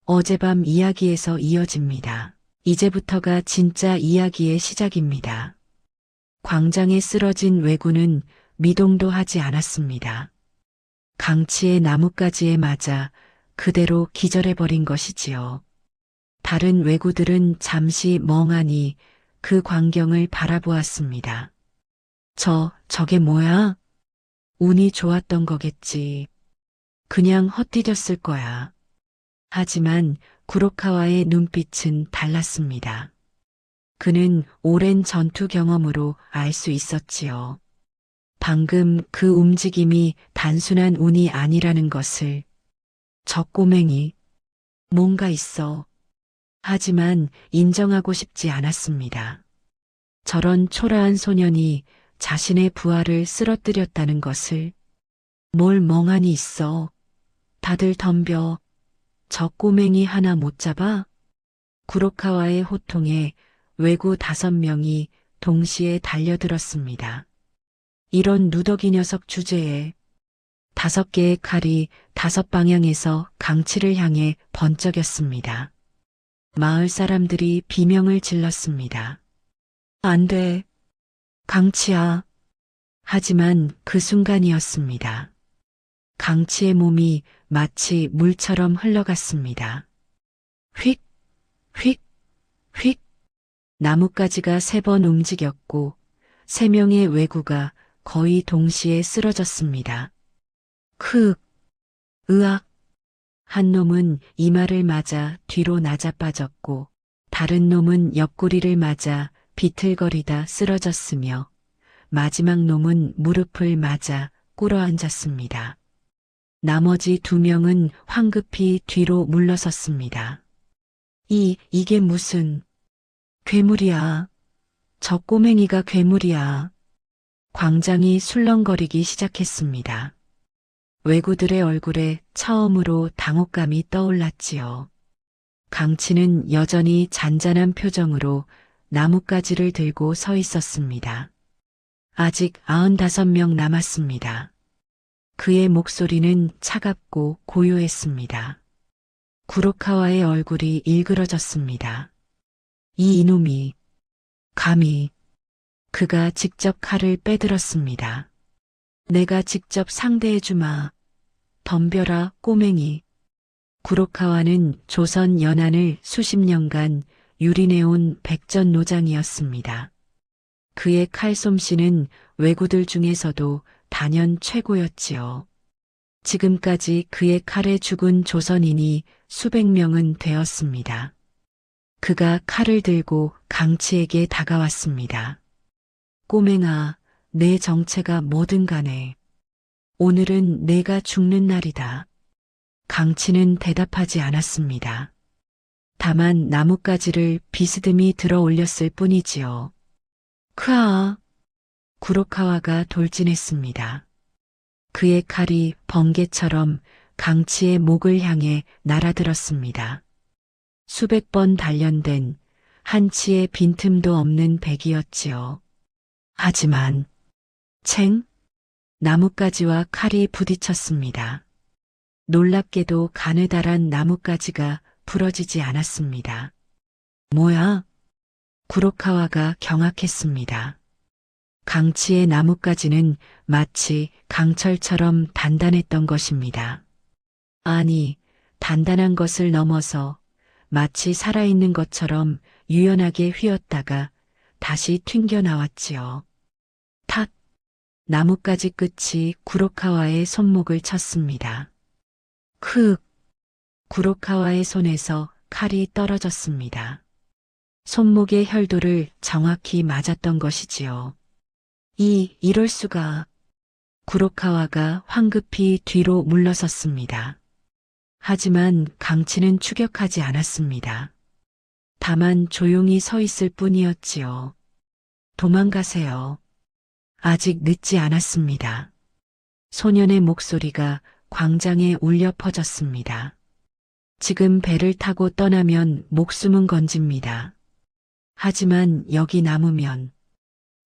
어젯밤 이야기에서 이어집니다. 이제부터가 진짜 이야기의 시작입니다. 광장에 쓰러진 왜구는 미동도 하지 않았습니다. 강치의 나뭇가지에 맞아 그대로 기절해버린 것이지요. 다른 왜구들은 잠시 멍하니 그 광경을 바라보았습니다. 저게 뭐야? 운이 좋았던 거겠지. 그냥 헛디뎠을 거야. 하지만 구로카와의 눈빛은 달랐습니다. 그는 오랜 전투 경험으로 알 수 있었지요. 방금 그 움직임이 단순한 운이 아니라는 것을. 저 꼬맹이, 뭔가 있어. 하지만 인정하고 싶지 않았습니다. 저런 초라한 소년이 자신의 부하를 쓰러뜨렸다는 것을. 뭘 멍하니 있어. 다들 덤벼. 저 꼬맹이 하나 못 잡아? 구로카와의 호통에 왜구 5명이 동시에 달려들었습니다. 이런 누더기 녀석 주제에 5개의 칼이 5방향에서 강치를 향해 번쩍였습니다. 마을 사람들이 비명을 질렀습니다. 안 돼. 강치야. 하지만 그 순간이었습니다. 강치의 몸이 마치 물처럼 흘러갔습니다. 휙, 휙, 휙. 나뭇가지가 3번 움직였고 3명의 왜구가 거의 동시에 쓰러졌습니다. 크윽, 으악. 한 놈은 이마를 맞아 뒤로 나자빠졌고 다른 놈은 옆구리를 맞아 비틀거리다 쓰러졌으며 마지막 놈은 무릎을 맞아 꿇어앉았습니다. 나머지 2명은 황급히 뒤로 물러섰습니다. 이게 무슨 괴물이야. 저 꼬맹이가 괴물이야. 광장이 술렁거리기 시작했습니다. 왜구들의 얼굴에 처음으로 당혹감이 떠올랐지요. 강치는 여전히 잔잔한 표정으로 나뭇가지를 들고 서 있었습니다. 아직 95명 남았습니다. 그의 목소리는 차갑고 고요했습니다. 구로카와의 얼굴이 일그러졌습니다. 이놈이 감히. 그가 직접 칼을 빼들었습니다. 내가 직접 상대해주마. 덤벼라 꼬맹이. 구로카와는 조선 연안을 수십 년간 유린해온 백전노장이었습니다. 그의 칼솜씨는 왜구들 중에서도 단연 최고였지요. 지금까지 그의 칼에 죽은 조선인이 수백 명은 되었습니다. 그가 칼을 들고 강치에게 다가왔습니다. 꼬맹아, 내 정체가 뭐든 간에 오늘은 내가 죽는 날이다. 강치는 대답하지 않았습니다. 다만 나뭇가지를 비스듬히 들어 올렸을 뿐이지요. 크아! 구로카와가 돌진했습니다. 그의 칼이 번개처럼 강치의 목을 향해 날아들었습니다. 수백 번 단련된 한치의 빈틈도 없는 백이었지요. 하지만 챙! 나뭇가지와 칼이 부딪혔습니다. 놀랍게도 가느다란 나뭇가지가 부러지지 않았습니다. 뭐야? 구로카와가 경악했습니다. 강치의 나뭇가지는 마치 강철처럼 단단했던 것입니다. 아니, 단단한 것을 넘어서 마치 살아있는 것처럼 유연하게 휘었다가 다시 튕겨 나왔지요. 탁! 나뭇가지 끝이 구로카와의 손목을 쳤습니다. 크윽! 구로카와의 손에서 칼이 떨어졌습니다. 손목의 혈도를 정확히 맞았던 것이지요. 이럴 수가. 구로카와가 황급히 뒤로 물러섰습니다. 하지만 강치는 추격하지 않았습니다. 다만 조용히 서 있을 뿐이었지요. 도망가세요. 아직 늦지 않았습니다. 소년의 목소리가 광장에 울려 퍼졌습니다. 지금 배를 타고 떠나면 목숨은 건집니다. 하지만 여기 남으면.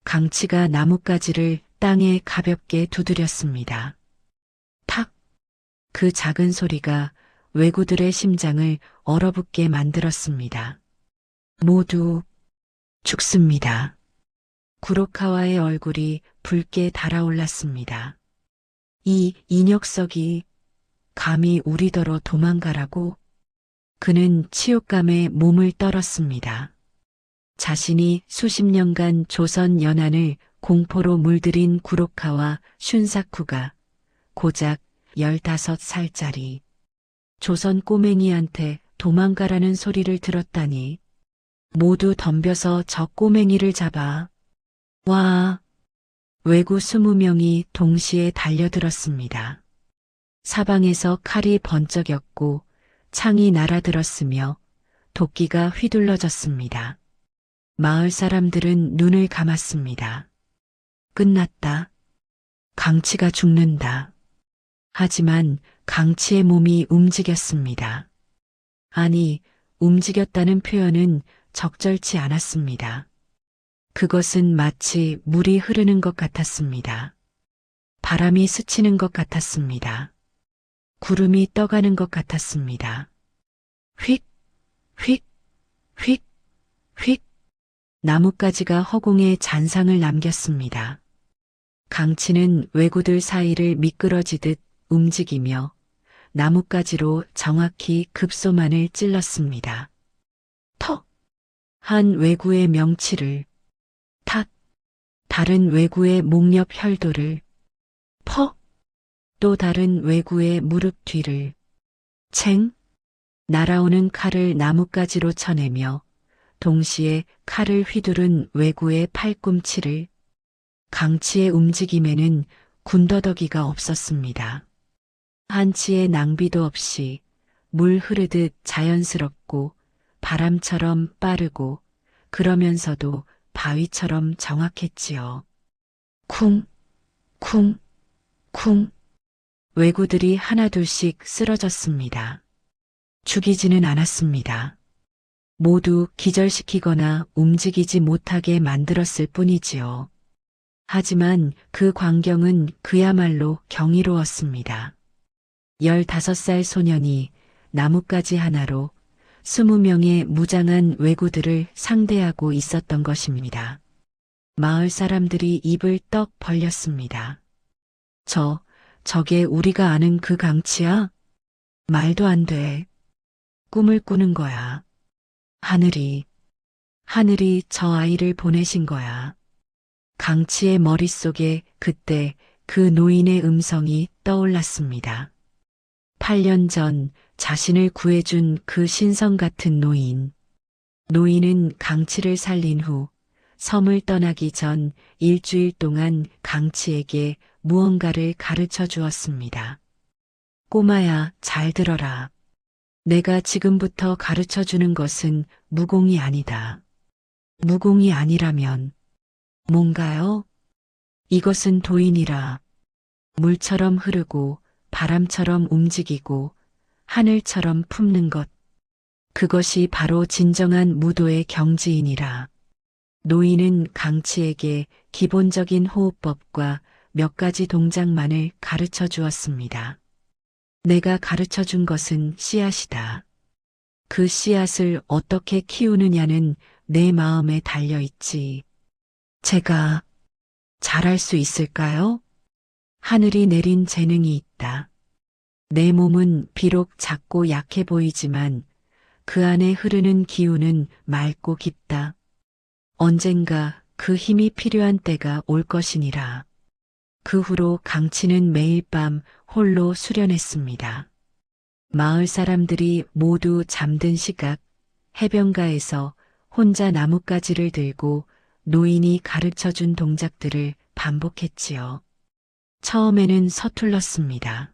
강치가 나뭇가지를 땅에 가볍게 두드렸습니다. 탁! 그 작은 소리가 왜구들의 심장을 얼어붙게 만들었습니다. 모두 죽습니다. 구로카와의 얼굴이 붉게 달아올랐습니다. 이 녀석이 감히 우리더러 도망가라고? 그는 치욕감에 몸을 떨었습니다. 자신이 수십 년간 조선 연안을 공포로 물들인 구로카와 슌사쿠가 고작 15살짜리 조선 꼬맹이한테 도망가라는 소리를 들었다니. 모두 덤벼서 저 꼬맹이를 잡아. 와! 왜구 20명이 동시에 달려들었습니다. 사방에서 칼이 번쩍였고 창이 날아들었으며 도끼가 휘둘러졌습니다. 마을 사람들은 눈을 감았습니다. 끝났다. 강치가 죽는다. 하지만 강치의 몸이 움직였습니다. 아니, 움직였다는 표현은 적절치 않았습니다. 그것은 마치 물이 흐르는 것 같았습니다. 바람이 스치는 것 같았습니다. 구름이 떠가는 것 같았습니다. 휙, 휙, 휙, 휙. 나뭇가지가 허공에 잔상을 남겼습니다. 강치는 왜구들 사이를 미끄러지듯 움직이며 나뭇가지로 정확히 급소만을 찔렀습니다. 턱! 한 왜구의 명치를, 탁! 다른 왜구의 목옆 혈도를, 퍽! 또 다른 왜구의 무릎 뒤를, 챙! 날아오는 칼을 나뭇가지로 쳐내며 동시에 칼을 휘두른 왜구의 팔꿈치를. 강치의 움직임에는 군더더기가 없었습니다. 한치의 낭비도 없이 물 흐르듯 자연스럽고 바람처럼 빠르고 그러면서도 바위처럼 정확했지요. 쿵, 쿵, 쿵. 왜구들이 하나둘씩 쓰러졌습니다. 죽이지는 않았습니다. 모두 기절시키거나 움직이지 못하게 만들었을 뿐이지요. 하지만 그 광경은 그야말로 경이로웠습니다. 15살 소년이 나뭇가지 하나로 20명의 무장한 왜구들을 상대하고 있었던 것입니다. 마을 사람들이 입을 떡 벌렸습니다. 저게 우리가 아는 그 강치야? 말도 안 돼. 꿈을 꾸는 거야. 하늘이 저 아이를 보내신 거야. 강치의 머릿속에 그때 그 노인의 음성이 떠올랐습니다. 8년 전 자신을 구해준 그 신성 같은 노인. 노인은 강치를 살린 후 섬을 떠나기 전 일주일 동안 강치에게 무언가를 가르쳐 주었습니다. 꼬마야, 잘 들어라. 내가 지금부터 가르쳐 주는 것은 무공이 아니다. 무공이 아니라면 뭔가요? 이것은 도인이라. 물처럼 흐르고 바람처럼 움직이고 하늘처럼 품는 것. 그것이 바로 진정한 무도의 경지이니라. 노인은 강치에게 기본적인 호흡법과 몇 가지 동작만을 가르쳐 주었습니다. 내가 가르쳐 준 것은 씨앗이다. 그 씨앗을 어떻게 키우느냐는 내 마음에 달려있지. 제가 잘할 수 있을까요? 하늘이 내린 재능이 있다. 내 몸은 비록 작고 약해 보이지만 그 안에 흐르는 기운은 맑고 깊다. 언젠가 그 힘이 필요한 때가 올 것이니라. 그 후로 강치는 매일 밤 홀로 수련했습니다. 마을 사람들이 모두 잠든 시각 해변가에서 혼자 나뭇가지를 들고 노인이 가르쳐준 동작들을 반복했지요. 처음에는 서툴렀습니다.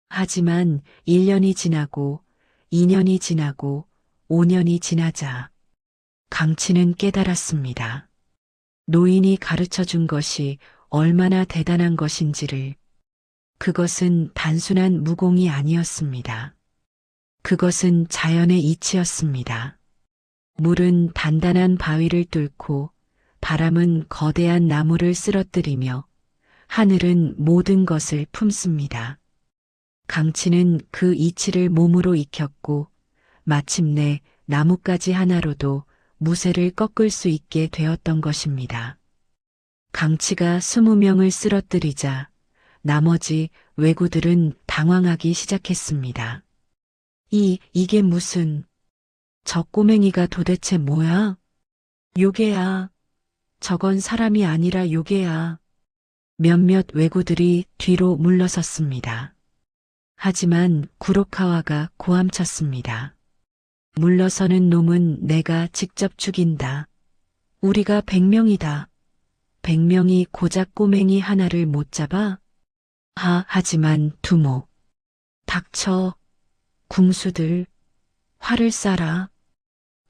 하지만 1년이 지나고 2년이 지나고 5년이 지나자 강치는 깨달았습니다. 노인이 가르쳐준 것이 얼마나 대단한 것인지를. 그것은 단순한 무공이 아니었습니다. 그것은 자연의 이치였습니다. 물은 단단한 바위를 뚫고 바람은 거대한 나무를 쓰러뜨리며 하늘은 모든 것을 품습니다. 강치는 그 이치를 몸으로 익혔고 마침내 나뭇가지 하나로도 무쇠를 꺾을 수 있게 되었던 것입니다. 강치가 20명을 쓰러뜨리자 나머지 왜구들은 당황하기 시작했습니다. 이게 무슨, 저 꼬맹이가 도대체 뭐야? 요괴야. 저건 사람이 아니라 요괴야. 몇몇 왜구들이 뒤로 물러섰습니다. 하지만 구로카와가 고함쳤습니다. 물러서는 놈은 내가 직접 죽인다. 우리가 100명이다. 100명이 고작 꼬맹이 하나를 못 잡아? 하지만 두목. 닥쳐. 궁수들. 활을 쏴라.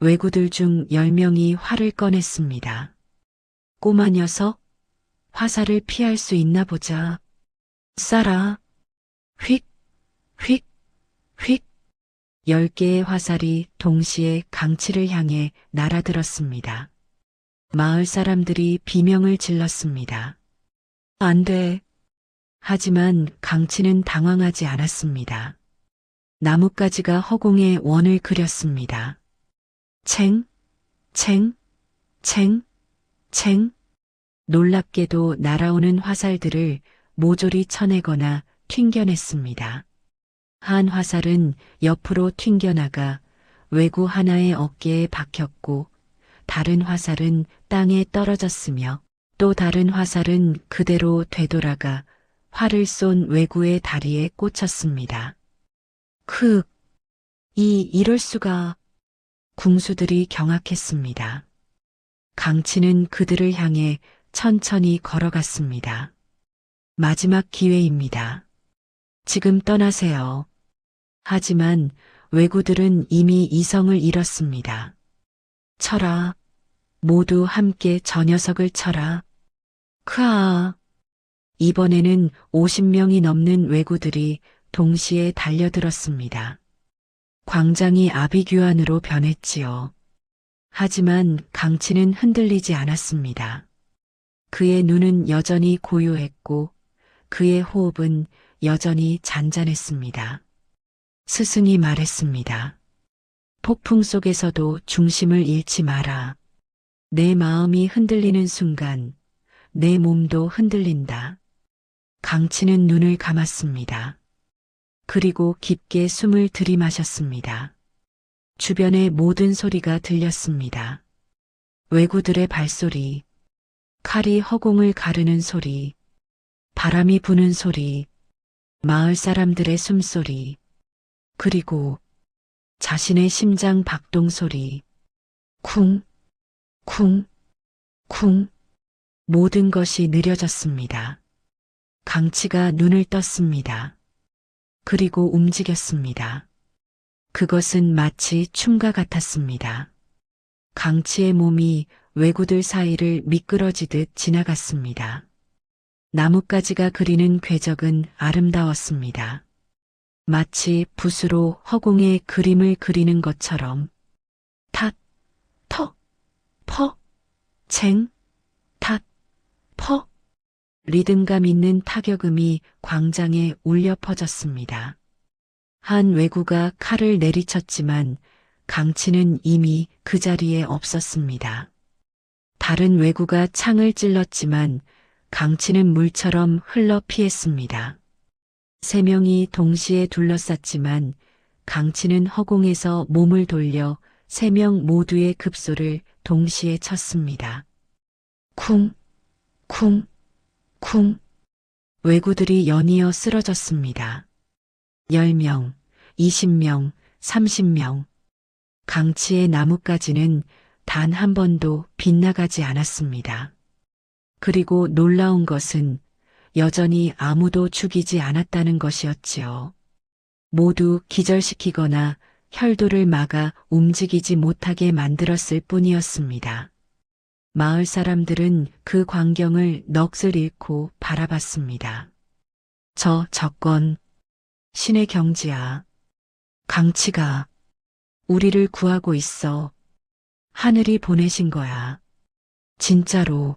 왜구들 중 10명이 활을 꺼냈습니다. 꼬마 녀석. 화살을 피할 수 있나 보자. 쏴라. 휙, 휙, 휙. 10개의 화살이 동시에 강치를 향해 날아들었습니다. 마을 사람들이 비명을 질렀습니다. 안 돼. 하지만 강치는 당황하지 않았습니다. 나뭇가지가 허공에 원을 그렸습니다. 챙, 챙, 챙, 챙. 놀랍게도 날아오는 화살들을 모조리 쳐내거나 튕겨냈습니다. 한 화살은 옆으로 튕겨나가 왜구 하나의 어깨에 박혔고 다른 화살은 땅에 떨어졌으며 또 다른 화살은 그대로 되돌아가 활을 쏜 왜구의 다리에 꽂혔습니다. 이럴 수가. 궁수들이 경악했습니다. 강치는 그들을 향해 천천히 걸어갔습니다. 마지막 기회입니다. 지금 떠나세요. 하지만 왜구들은 이미 이성을 잃었습니다. 쳐라. 모두 함께 저 녀석을 쳐라. 이번에는 50명이 넘는 왜구들이 동시에 달려들었습니다. 광장이 아비규환으로 변했지요. 하지만 강치는 흔들리지 않았습니다. 그의 눈은 여전히 고요했고 그의 호흡은 여전히 잔잔했습니다. 스승이 말했습니다. 폭풍 속에서도 중심을 잃지 마라. 내 마음이 흔들리는 순간 내 몸도 흔들린다. 강치는 눈을 감았습니다. 그리고 깊게 숨을 들이마셨습니다. 주변의 모든 소리가 들렸습니다. 왜구들의 발소리, 칼이 허공을 가르는 소리, 바람이 부는 소리, 마을 사람들의 숨소리, 그리고 자신의 심장 박동 소리, 쿵, 쿵, 쿵. 모든 것이 느려졌습니다. 강치가 눈을 떴습니다. 그리고 움직였습니다. 그것은 마치 춤과 같았습니다. 강치의 몸이 왜구들 사이를 미끄러지듯 지나갔습니다. 나뭇가지가 그리는 궤적은 아름다웠습니다. 마치 붓으로 허공에 그림을 그리는 것처럼 탓, 턱, 퍼, 쟁, 탓, 퍼. 리듬감 있는 타격음이 광장에 울려 퍼졌습니다. 한 왜구가 칼을 내리쳤지만 강치는 이미 그 자리에 없었습니다. 다른 왜구가 창을 찔렀지만 강치는 물처럼 흘러 피했습니다. 3명이 동시에 둘러쌌지만 강치는 허공에서 몸을 돌려 3명 모두의 급소를 동시에 쳤습니다. 쿵, 쿵, 쿵. 왜구들이 연이어 쓰러졌습니다. 10명, 20명, 30명. 강치의 나뭇가지는 단 한 번도 빗나가지 않았습니다. 그리고 놀라운 것은 여전히 아무도 죽이지 않았다는 것이었지요. 모두 기절시키거나 혈도를 막아 움직이지 못하게 만들었을 뿐이었습니다. 마을 사람들은 그 광경을 넋을 잃고 바라봤습니다. 저건 신의 경지야. 강치가 우리를 구하고 있어. 하늘이 보내신 거야. 진짜로.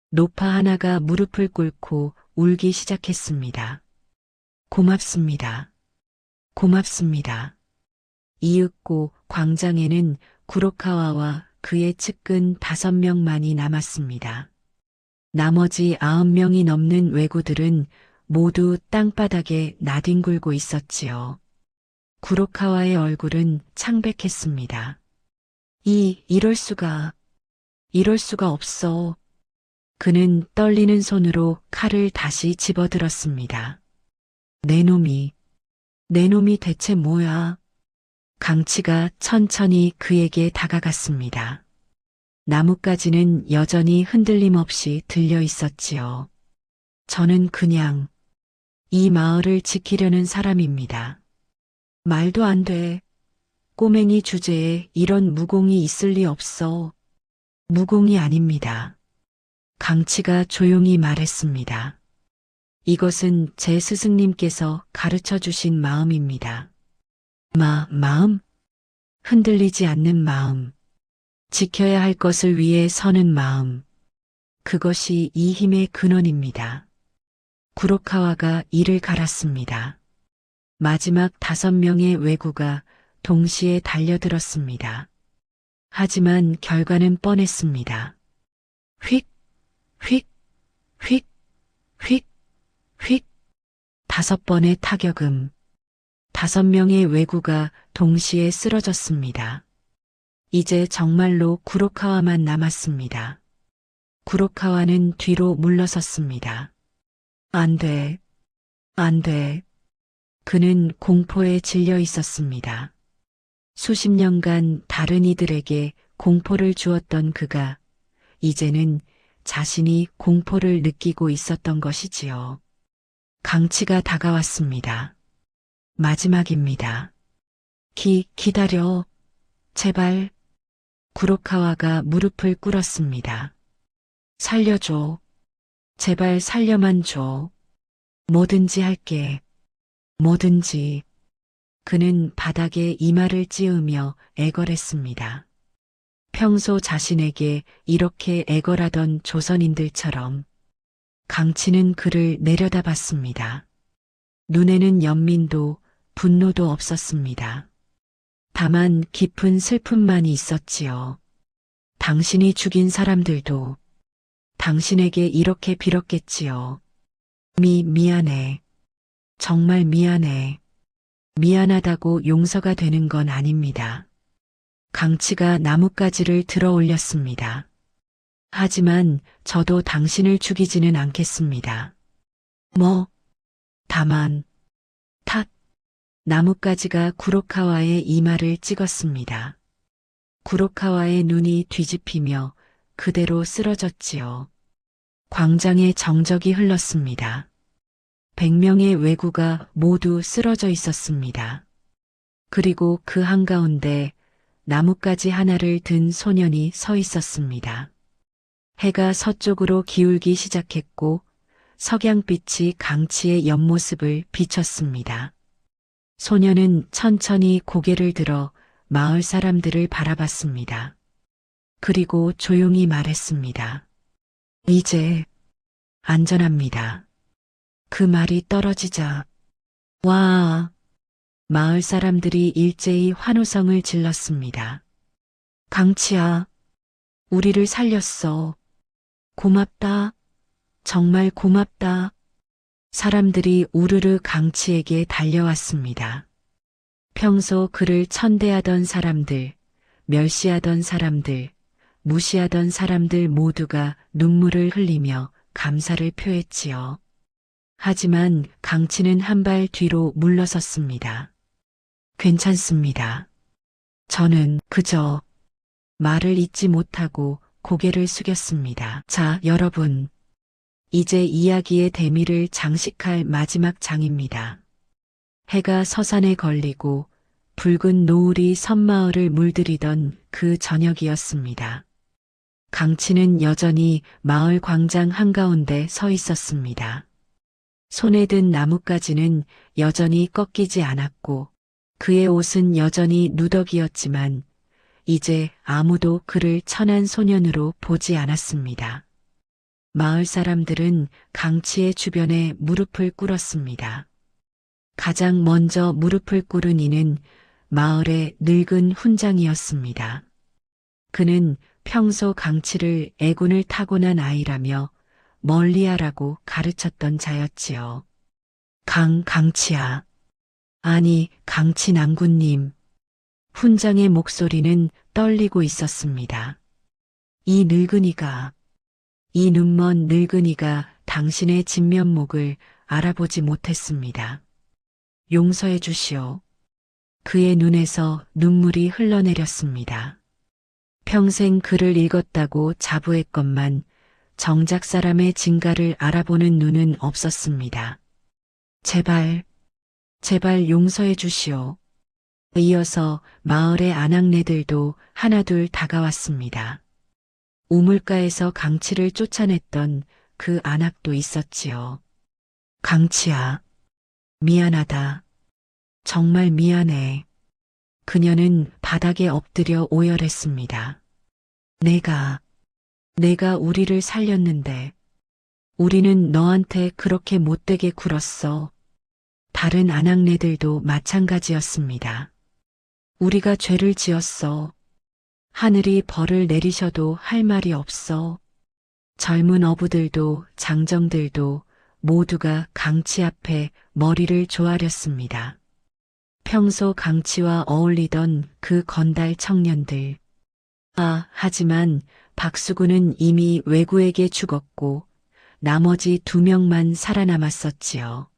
노파 하나가 무릎을 꿇고 울기 시작했습니다. 고맙습니다. 고맙습니다. 이윽고 광장에는 구로카와와 그의 측근 5명만이 남았습니다. 나머지 9명이 넘는 왜구들은 모두 땅바닥에 나뒹굴고 있었지요. 구로카와의 얼굴은 창백했습니다. 이럴 수가 없어. 그는 떨리는 손으로 칼을 다시 집어들었습니다. 내 놈이 대체 뭐야? 강치가 천천히 그에게 다가갔습니다. 나뭇가지는 여전히 흔들림 없이 들려 있었지요. 저는 그냥 이 마을을 지키려는 사람입니다. 말도 안 돼. 꼬맹이 주제에 이런 무공이 있을 리 없어. 무공이 아닙니다. 강치가 조용히 말했습니다. 이것은 제 스승님께서 가르쳐 주신 마음입니다. 마음? 흔들리지 않는 마음. 지켜야 할 것을 위해 서는 마음. 그것이 이 힘의 근원입니다. 구로카와가 이를 갈았습니다. 마지막 5명의 왜구가 동시에 달려들었습니다. 하지만 결과는 뻔했습니다. 휙, 휙, 휙, 휙, 휙. 5번의 타격음. 5명의 왜구가 동시에 쓰러졌습니다. 이제 정말로 구로카와만 남았습니다. 구로카와는 뒤로 물러섰습니다. 안 돼. 그는 공포에 질려 있었습니다. 수십 년간 다른 이들에게 공포를 주었던 그가 이제는 자신이 공포를 느끼고 있었던 것이지요. 강치가 다가왔습니다. 마지막입니다. 기다려. 제발. 구로카와가 무릎을 꿇었습니다. 살려줘. 제발 살려만 줘. 뭐든지 할게. 뭐든지. 그는 바닥에 이마를 찌으며 애걸했습니다. 평소 자신에게 이렇게 애걸하던 조선인들처럼 강치는 그를 내려다봤습니다. 눈에는 연민도 분노도 없었습니다. 다만 깊은 슬픔만이 있었지요. 당신이 죽인 사람들도 당신에게 이렇게 빌었겠지요. 미안해. 정말 미안해. 미안하다고 용서가 되는 건 아닙니다. 강치가 나뭇가지를 들어 올렸습니다. 하지만 저도 당신을 죽이지는 않겠습니다. 다만, 나뭇가지가 구로카와의 이마를 찍었습니다. 구로카와의 눈이 뒤집히며 그대로 쓰러졌지요. 광장에 정적이 흘렀습니다. 100명의 왜구가 모두 쓰러져 있었습니다. 그리고 그 한가운데 나뭇가지 하나를 든 소년이 서 있었습니다. 해가 서쪽으로 기울기 시작했고 석양빛이 강치의 옆모습을 비췄습니다. 소년은 천천히 고개를 들어 마을 사람들을 바라봤습니다. 그리고 조용히 말했습니다. 이제 안전합니다. 그 말이 떨어지자 와! 마을 사람들이 일제히 환호성을 질렀습니다. 강치야, 우리를 살렸어. 고맙다. 정말 고맙다. 사람들이 우르르 강치에게 달려왔습니다. 평소 그를 천대하던 사람들, 멸시하던 사람들, 무시하던 사람들 모두가 눈물을 흘리며 감사를 표했지요. 하지만 강치는 한 발 뒤로 물러섰습니다. 괜찮습니다. 저는 그저 말을 잇지 못하고 고개를 숙였습니다. 자, 여러분. 이제 이야기의 대미를 장식할 마지막 장입니다. 해가 서산에 걸리고 붉은 노을이 섬마을을 물들이던 그 저녁이었습니다. 강치는 여전히 마을 광장 한가운데 서 있었습니다. 손에 든 나뭇가지는 여전히 꺾이지 않았고 그의 옷은 여전히 누더기였지만 이제 아무도 그를 천한 소년으로 보지 않았습니다. 마을 사람들은 강치의 주변에 무릎을 꿇었습니다. 가장 먼저 무릎을 꿇은 이는 마을의 늙은 훈장이었습니다. 그는 평소 강치를 애군을 타고난 아이라며 멀리하라고 가르쳤던 자였지요. 강치야. 아니, 강치 남군님. 훈장의 목소리는 떨리고 있었습니다. 이 늙은이가, 이 눈먼 늙은이가 당신의 진면목을 알아보지 못했습니다. 용서해 주시오. 그의 눈에서 눈물이 흘러내렸습니다. 평생 글을 읽었다고 자부했건만 정작 사람의 진가를 알아보는 눈은 없었습니다. 제발, 제발 용서해 주시오. 이어서 마을의 아낙네들도 하나둘 다가왔습니다. 우물가에서 강치를 쫓아냈던 그 아낙도 있었지요. 강치야, 미안하다. 정말 미안해. 그녀는 바닥에 엎드려 오열했습니다. 내가 우리를 살렸는데, 우리는 너한테 그렇게 못되게 굴었어. 다른 아낙네들도 마찬가지였습니다. 우리가 죄를 지었어. 하늘이 벌을 내리셔도 할 말이 없어. 젊은 어부들도 장정들도 모두가 강치 앞에 머리를 조아렸습니다. 평소 강치와 어울리던 그 건달 청년들. 하지만 박수구는 이미 왜구에게 죽었고 나머지 2명만 살아남았었지요.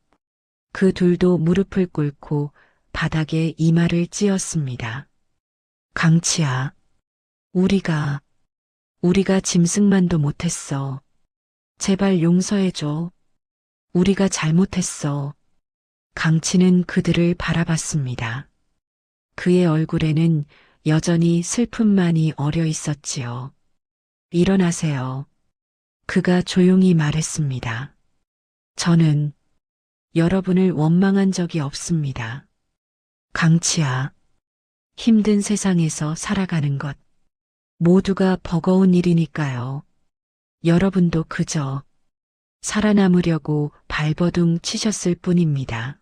그 둘도 무릎을 꿇고 바닥에 이마를 찧었습니다. 강치야, 우리가 짐승만도 못했어. 제발 용서해줘. 우리가 잘못했어. 강치는 그들을 바라봤습니다. 그의 얼굴에는 여전히 슬픔만이 어려 있었지요. 일어나세요. 그가 조용히 말했습니다. 저는 여러분을 원망한 적이 없습니다. 강치야, 힘든 세상에서 살아가는 것 모두가 버거운 일이니까요. 여러분도 그저 살아남으려고 발버둥 치셨을 뿐입니다.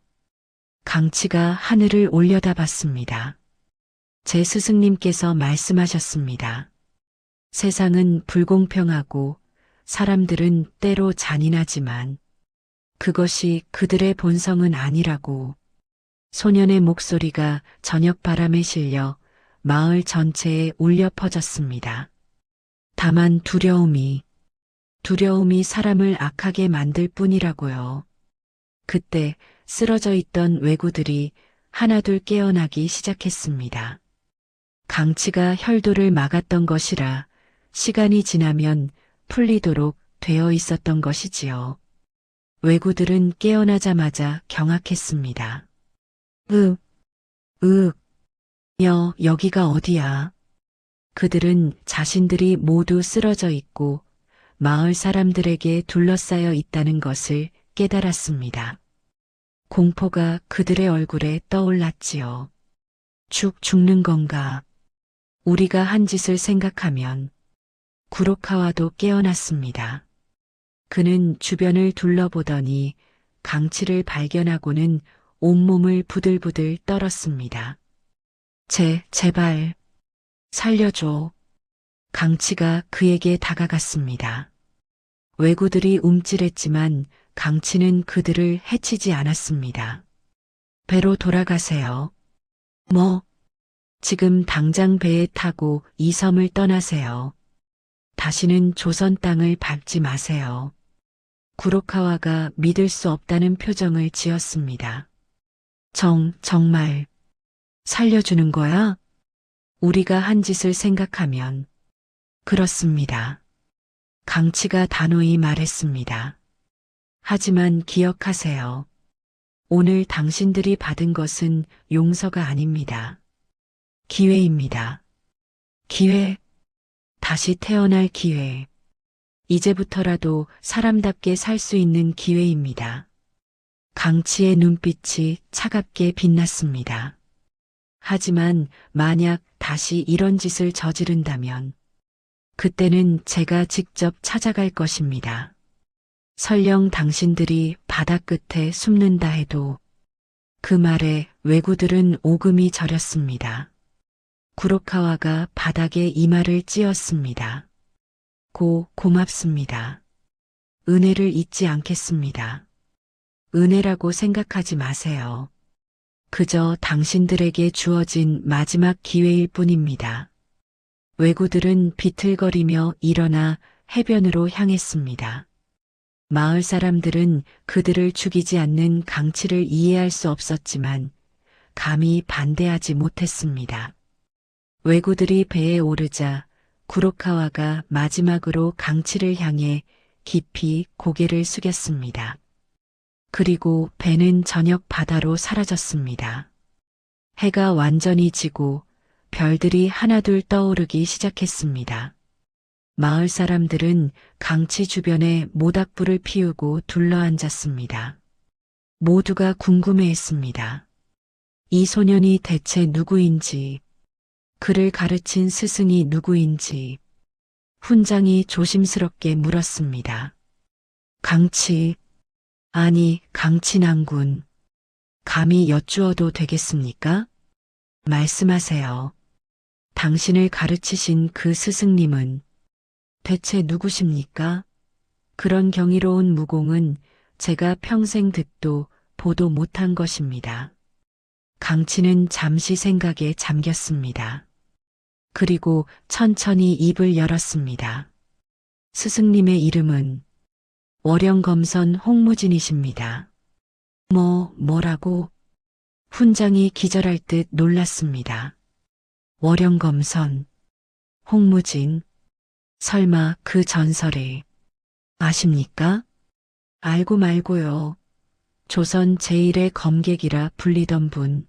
강치가 하늘을 올려다봤습니다. 제 스승님께서 말씀하셨습니다. 세상은 불공평하고 사람들은 때로 잔인하지만 그것이 그들의 본성은 아니라고. 소년의 목소리가 저녁 바람에 실려 마을 전체에 울려 퍼졌습니다. 다만 두려움이 사람을 악하게 만들 뿐이라고요. 그때 쓰러져 있던 왜구들이 하나둘 깨어나기 시작했습니다. 강치가 혈도를 막았던 것이라 시간이 지나면 풀리도록 되어 있었던 것이지요. 왜구들은 깨어나자마자 경악했습니다. 여기가 어디야? 그들은 자신들이 모두 쓰러져 있고 마을 사람들에게 둘러싸여 있다는 것을 깨달았습니다. 공포가 그들의 얼굴에 떠올랐지요. 죽는 건가? 우리가 한 짓을 생각하면. 구로카와도 깨어났습니다. 그는 주변을 둘러보더니 강치를 발견하고는 온몸을 부들부들 떨었습니다. 제발, 살려줘. 강치가 그에게 다가갔습니다. 왜구들이 움찔했지만 강치는 그들을 해치지 않았습니다. 배로 돌아가세요. 지금 당장 배에 타고 이 섬을 떠나세요. 다시는 조선 땅을 밟지 마세요. 구로카와가 믿을 수 없다는 표정을 지었습니다. 정말 살려주는 거야? 우리가 한 짓을 생각하면. 그렇습니다. 강치가 단호히 말했습니다. 하지만 기억하세요. 오늘 당신들이 받은 것은 용서가 아닙니다. 기회입니다. 기회, 다시 태어날 기회. 이제부터라도 사람답게 살 수 있는 기회입니다. 강치의 눈빛이 차갑게 빛났습니다. 하지만 만약 다시 이런 짓을 저지른다면 그때는 제가 직접 찾아갈 것입니다. 설령 당신들이 바다 끝에 숨는다 해도 그 말에 왜구들은 오금이 저렸습니다. 구로카와가 바닥에 이마를 찧었습니다. 고맙습니다. 은혜를 잊지 않겠습니다. 은혜라고 생각하지 마세요. 그저 당신들에게 주어진 마지막 기회일 뿐입니다. 왜구들은 비틀거리며 일어나 해변으로 향했습니다. 마을 사람들은 그들을 죽이지 않는 강치를 이해할 수 없었지만 감히 반대하지 못했습니다. 왜구들이 배에 오르자 구로카와가 마지막으로 강치를 향해 깊이 고개를 숙였습니다. 그리고 배는 저녁 바다로 사라졌습니다. 해가 완전히 지고 별들이 하나둘 떠오르기 시작했습니다. 마을 사람들은 강치 주변에 모닥불을 피우고 둘러앉았습니다. 모두가 궁금해했습니다. 이 소년이 대체 누구인지, 그를 가르친 스승이 누구인지, 훈장이 조심스럽게 물었습니다. 강치, 아니 강치낭군, 감히 여쭈어도 되겠습니까? 말씀하세요. 당신을 가르치신 그 스승님은 대체 누구십니까? 그런 경이로운 무공은 제가 평생 듣도 보도 못한 것입니다. 강치는 잠시 생각에 잠겼습니다. 그리고 천천히 입을 열었습니다. 스승님의 이름은 월영검선 홍무진이십니다. 뭐라고? 훈장이 기절할 듯 놀랐습니다. 월영검선, 홍무진, 설마 그 전설을 아십니까? 알고 말고요. 조선 제1의 검객이라 불리던 분.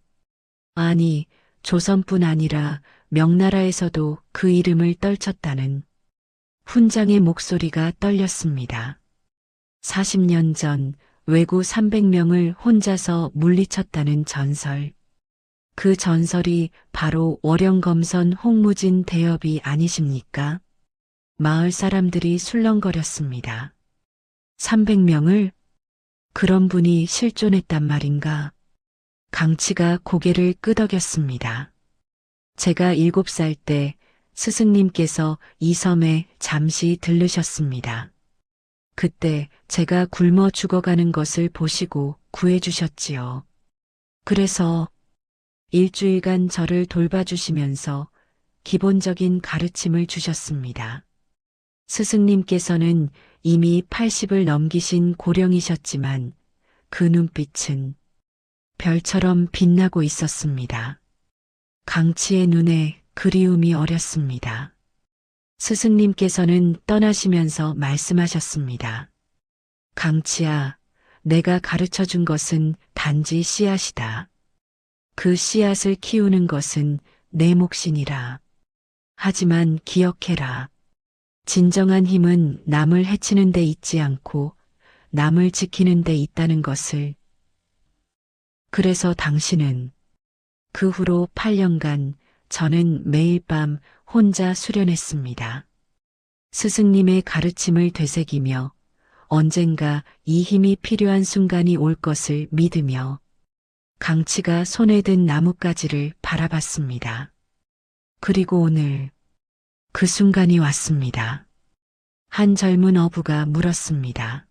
아니, 조선뿐 아니라 명나라에서도 그 이름을 떨쳤다는. 훈장의 목소리가 떨렸습니다. 40년 전 왜구 300명을 혼자서 물리쳤다는 전설. 그 전설이 바로 월영검선 홍무진 대업이 아니십니까? 마을 사람들이 술렁거렸습니다. 300명을? 그런 분이 실존했단 말인가? 강치가 고개를 끄덕였습니다. 제가 7살 때 스승님께서 이 섬에 잠시 들르셨습니다. 그때 제가 굶어 죽어가는 것을 보시고 구해주셨지요. 그래서 일주일간 저를 돌봐주시면서 기본적인 가르침을 주셨습니다. 스승님께서는 이미 80을 넘기신 고령이셨지만 그 눈빛은 별처럼 빛나고 있었습니다. 강치의 눈에 그리움이 어렸습니다. 스승님께서는 떠나시면서 말씀하셨습니다. 강치야, 내가 가르쳐 준 것은 단지 씨앗이다. 그 씨앗을 키우는 것은 내 몫이니라. 하지만 기억해라. 진정한 힘은 남을 해치는 데 있지 않고 남을 지키는 데 있다는 것을. 그래서 당신은 그 후로 8년간 저는 매일 밤 혼자 수련했습니다. 스승님의 가르침을 되새기며 언젠가 이 힘이 필요한 순간이 올 것을 믿으며 강치가 손에 든 나뭇가지를 바라봤습니다. 그리고 오늘 그 순간이 왔습니다. 한 젊은 어부가 물었습니다.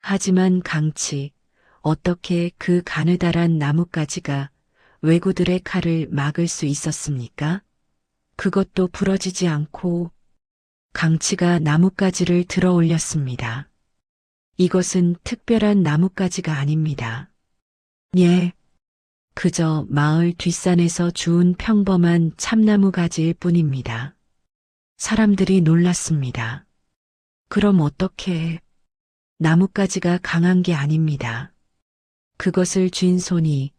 하지만 강치, 어떻게 그 가느다란 나뭇가지가 왜구들의 칼을 막을 수 있었습니까? 그것도 부러지지 않고. 강치가 나뭇가지를 들어 올렸습니다. 이것은 특별한 나뭇가지가 아닙니다. 예, 그저 마을 뒷산에서 주운 평범한 참나무 가지일 뿐입니다. 사람들이 놀랐습니다. 그럼 어떻게? 나뭇가지가 강한 게 아닙니다. 그것을 쥔 손이,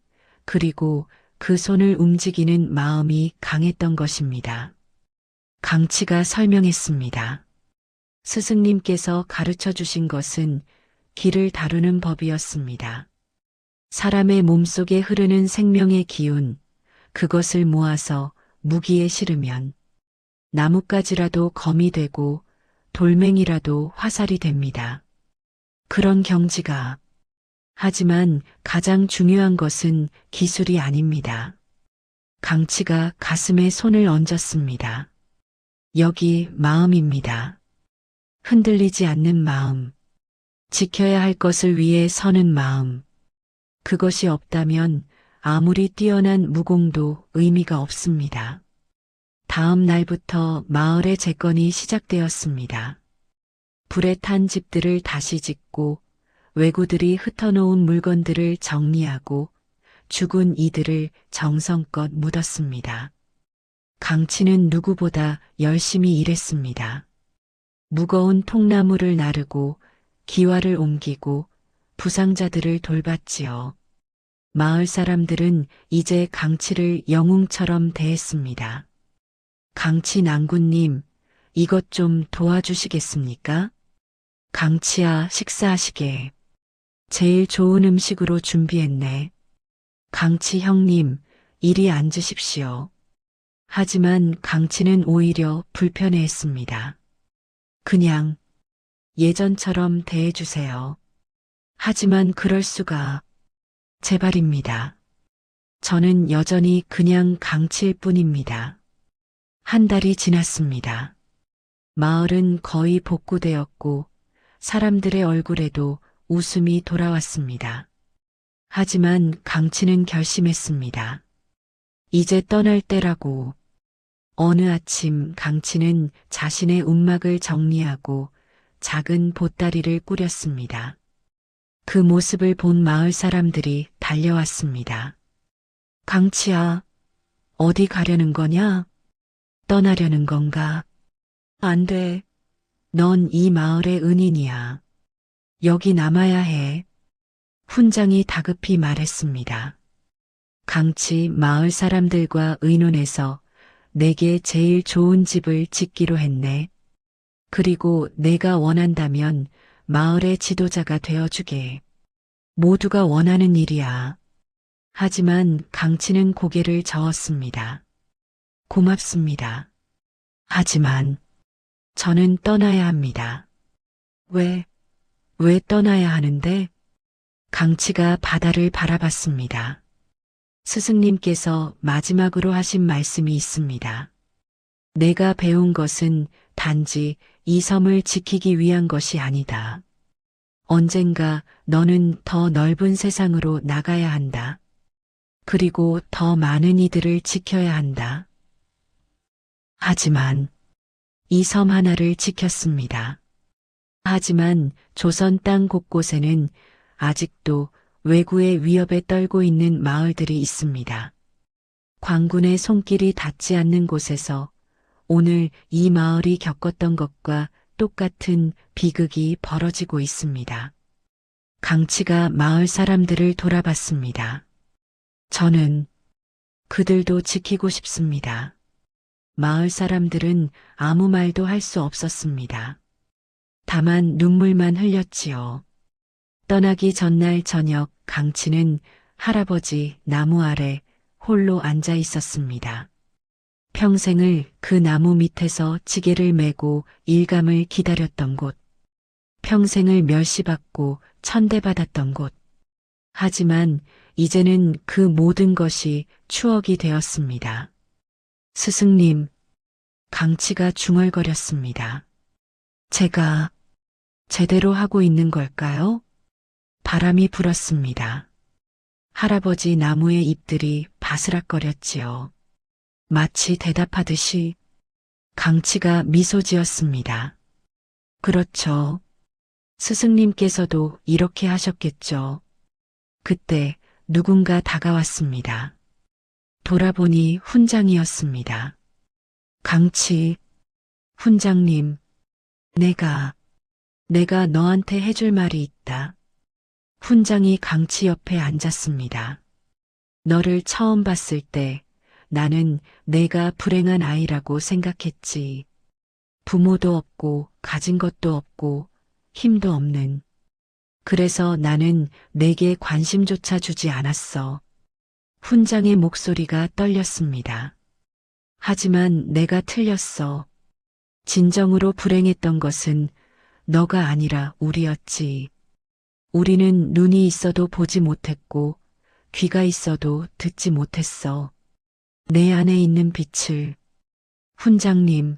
그리고 그 손을 움직이는 마음이 강했던 것입니다. 강치가 설명했습니다. 스승님께서 가르쳐 주신 것은 기를 다루는 법이었습니다. 사람의 몸속에 흐르는 생명의 기운, 그것을 모아서 무기에 실으면 나뭇가지라도 검이 되고 돌멩이라도 화살이 됩니다. 그런 경지가. 하지만 가장 중요한 것은 기술이 아닙니다. 강치가 가슴에 손을 얹었습니다. 여기 마음입니다. 흔들리지 않는 마음. 지켜야 할 것을 위해 서는 마음. 그것이 없다면 아무리 뛰어난 무공도 의미가 없습니다. 다음 날부터 마을의 재건이 시작되었습니다. 불에 탄 집들을 다시 짓고 왜구들이 흩어놓은 물건들을 정리하고 죽은 이들을 정성껏 묻었습니다. 강치는 누구보다 열심히 일했습니다. 무거운 통나무를 나르고 기와를 옮기고 부상자들을 돌봤지요. 마을 사람들은 이제 강치를 영웅처럼 대했습니다. 강치 낭군님, 이것 좀 도와주시겠습니까? 강치야, 식사하시게. 제일 좋은 음식으로 준비했네. 강치 형님, 이리 앉으십시오. 하지만 강치는 오히려 불편해했습니다. 그냥 예전처럼 대해주세요. 하지만 그럴 수가. 제발입니다. 저는 여전히 그냥 강치일 뿐입니다. 한 달이 지났습니다. 마을은 거의 복구되었고 사람들의 얼굴에도 웃음이 돌아왔습니다. 하지만 강치는 결심했습니다. 이제 떠날 때라고. 어느 아침 강치는 자신의 움막을 정리하고 작은 보따리를 꾸렸습니다. 그 모습을 본 마을 사람들이 달려왔습니다. 강치야, 어디 가려는 거냐? 떠나려는 건가? 안 돼. 넌 이 마을의 은인이야. 여기 남아야 해. 훈장이 다급히 말했습니다. 강치 마을 사람들과 의논해서 내게 제일 좋은 집을 짓기로 했네. 그리고 내가 원한다면 마을의 지도자가 되어주게. 모두가 원하는 일이야. 하지만 강치는 고개를 저었습니다. 고맙습니다. 하지만 저는 떠나야 합니다. 왜 떠나야 하는데? 강치가 바다를 바라봤습니다. 스승님께서 마지막으로 하신 말씀이 있습니다. 내가 배운 것은 단지 이 섬을 지키기 위한 것이 아니다. 언젠가 너는 더 넓은 세상으로 나가야 한다. 그리고 더 많은 이들을 지켜야 한다. 하지만 이 섬 하나를 지켰습니다. 하지만 조선 땅 곳곳에는 아직도 왜구의 위협에 떨고 있는 마을들이 있습니다. 광군의 손길이 닿지 않는 곳에서 오늘 이 마을이 겪었던 것과 똑같은 비극이 벌어지고 있습니다. 강치가 마을 사람들을 돌아봤습니다. 저는 그들도 지키고 싶습니다. 마을 사람들은 아무 말도 할 수 없었습니다. 다만 눈물만 흘렸지요. 떠나기 전날 저녁 강치는 할아버지 나무 아래 홀로 앉아 있었습니다. 평생을 그 나무 밑에서 지게를 메고 일감을 기다렸던 곳. 평생을 멸시받고 천대받았던 곳. 하지만 이제는 그 모든 것이 추억이 되었습니다. 스승님, 강치가 중얼거렸습니다. 제가 제대로 하고 있는 걸까요? 바람이 불었습니다. 할아버지 나무의 잎들이 바스락거렸지요. 마치 대답하듯이 강치가 미소 지었습니다. 그렇죠. 스승님께서도 이렇게 하셨겠죠. 그때 누군가 다가왔습니다. 돌아보니 훈장이었습니다. 강치, 훈장님, 내가 너한테 해줄 말이 있다. 훈장이 강치 옆에 앉았습니다. 너를 처음 봤을 때 나는 내가 불행한 아이라고 생각했지. 부모도 없고 가진 것도 없고 힘도 없는. 그래서 나는 내게 관심조차 주지 않았어. 훈장의 목소리가 떨렸습니다. 하지만 내가 틀렸어. 진정으로 불행했던 것은 너가 아니라 우리였지. 우리는 눈이 있어도 보지 못했고 귀가 있어도 듣지 못했어. 내 안에 있는 빛을. 훈장님,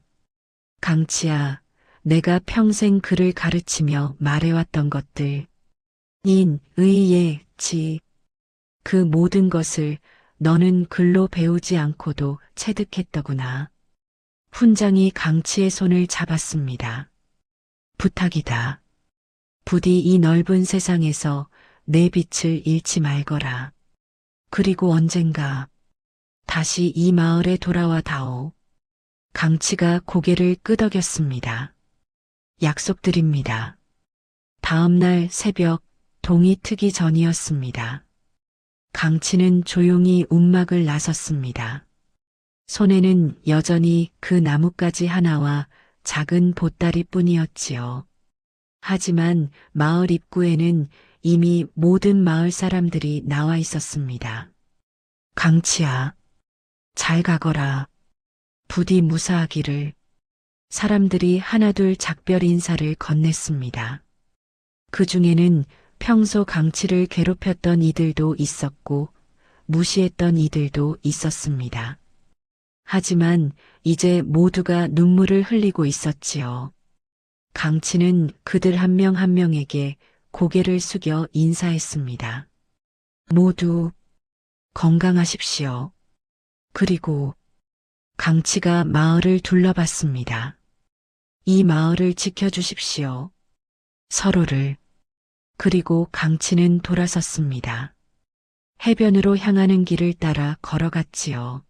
강치야, 내가 평생 그를 가르치며 말해왔던 것들. 인, 의, 예, 지. 그 모든 것을 너는 글로 배우지 않고도 체득했더구나. 훈장이 강치의 손을 잡았습니다. 부탁이다. 부디 이 넓은 세상에서 내 빛을 잃지 말거라. 그리고 언젠가 다시 이 마을에 돌아와 다오. 강치가 고개를 끄덕였습니다. 약속드립니다. 다음 날 새벽 동이 트기 전이었습니다. 강치는 조용히 움막을 나섰습니다. 손에는 여전히 그 나뭇가지 하나와 작은 보따리 뿐이었지요. 하지만 마을 입구에는 이미 모든 마을 사람들이 나와 있었습니다. 강치야, 잘 가거라. 부디 무사하기를. 사람들이 하나둘 작별 인사를 건넸습니다. 그 중에는 평소 강치를 괴롭혔던 이들도 있었고 무시했던 이들도 있었습니다. 하지만 이제 모두가 눈물을 흘리고 있었지요. 강치는 그들 한 명 한 명에게 고개를 숙여 인사했습니다. 모두 건강하십시오. 그리고 강치가 마을을 둘러봤습니다. 이 마을을 지켜주십시오. 서로를. 그리고 강치는 돌아섰습니다. 해변으로 향하는 길을 따라 걸어갔지요.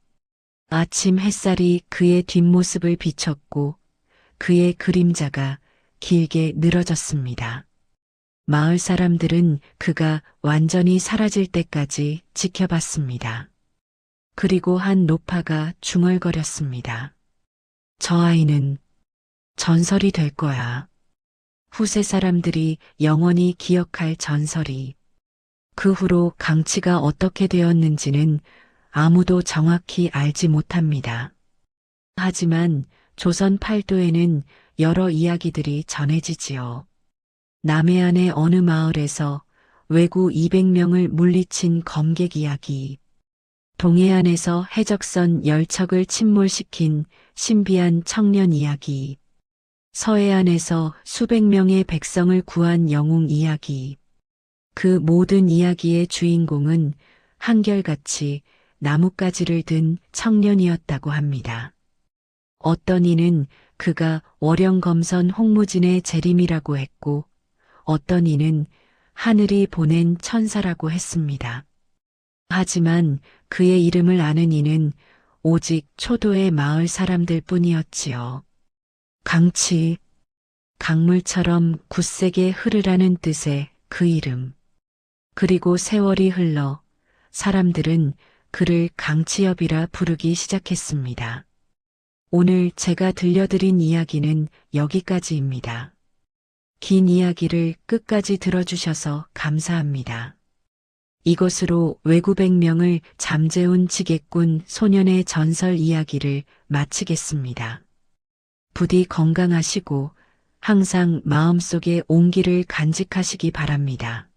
아침 햇살이 그의 뒷모습을 비췄고 그의 그림자가 길게 늘어졌습니다. 마을 사람들은 그가 완전히 사라질 때까지 지켜봤습니다. 그리고 한 노파가 중얼거렸습니다. 저 아이는 전설이 될 거야. 후세 사람들이 영원히 기억할 전설이. 그 후로 강치가 어떻게 되었는지는 아무도 정확히 알지 못합니다. 하지만 조선 팔도에는 여러 이야기들이 전해지지요. 남해안의 어느 마을에서 왜구 200명을 물리친 검객 이야기, 동해안에서 해적선 10척을 침몰시킨 신비한 청년 이야기, 서해안에서 수백 명의 백성을 구한 영웅 이야기. 그 모든 이야기의 주인공은 한결같이 나뭇가지를 든 청년이었다고 합니다. 어떤 이는 그가 월영검선 홍무진의 재림이라고 했고 어떤 이는 하늘이 보낸 천사라고 했습니다. 하지만 그의 이름을 아는 이는 오직 초도의 마을 사람들 뿐이었지요. 강치, 강물처럼 굳세게 흐르라는 뜻의 그 이름. 그리고 세월이 흘러 사람들은 그를 강치엽이라 부르기 시작했습니다. 오늘 제가 들려드린 이야기는 여기까지입니다. 긴 이야기를 끝까지 들어주셔서 감사합니다. 이것으로 왜구 100명을 잠재운 지게꾼 소년의 전설 이야기를 마치겠습니다. 부디 건강하시고 항상 마음속에 온기를 간직하시기 바랍니다.